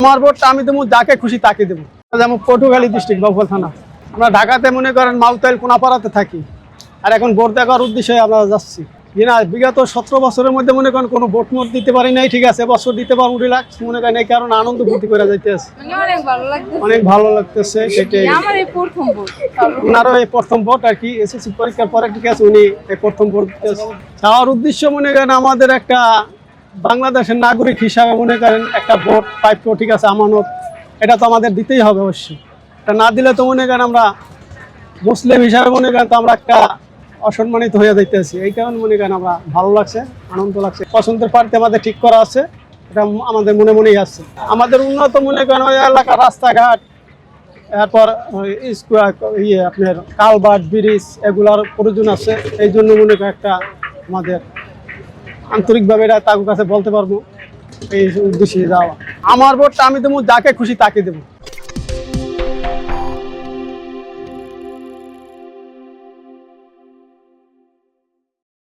আমার ভোটটা আমি দেবো যাকে খুশি তাকে দেবো। যেমন পটুয়াখালী ডিস্ট্রিক্ট বাবুল থানা, আমরা ঢাকাতে মনে করেন মাউতাইল কোনাপাড়াতে থাকি, আর এখন ভোট দেওয়ার উদ্দেশ্যে আমরা যাচ্ছি। না, বিগত 17 বছরের মধ্যে মনে করেন কোনো ভোট মোট দিতে পারি নাই, ঠিক আছে, বছর দিতে পারবো রিল্যাক্স মনে করেন, এই কারণে আনন্দ ফুর্তি করে যাইতেছে, অনেক ভালো লাগতেছে। সেটাই ওনারও এই প্রথম ভোট আর কি, এসএসসি পরীক্ষার পরে, ঠিক আছে, উনি এই প্রথম ভোট যাওয়ার উদ্দেশ্য মনে করেন আমাদের একটা বাংলাদেশের নাগরিক হিসাবে মনে করেন একটা ভোট প্রাপ্য, ঠিক আছে, আমানত, এটা তো আমাদের দিতেই হবে অবশ্যই। এটা না দিলে তো মনে করেন আমরা মুসলিম হিসাবে মনে করেন তো আমরা একটা অসম্মানিত হয়ে যাইতেছি। এই কারণে মনে করেন আমরা ভালো লাগছে, আনন্দ লাগছে। পছন্দের প্রার্থী আমাদের ঠিক করা আছে, এটা আমাদের মনে মনেই আছে। আমাদের উন্নত মনে করেন ওই এলাকার রাস্তাঘাট, এরপর আপনার কালভার্ট, ব্রিজ, এগুলার প্রয়োজন আছে। এই জন্য মনে করেন একটা আমাদের আন্তরিকভাবে এটা তার কাছে বলতে পারবো, এই উদ্দেশ্যে যাওয়া। আমার ভোটটা আমি দেবো যাকে খুশি তাকে দেবো।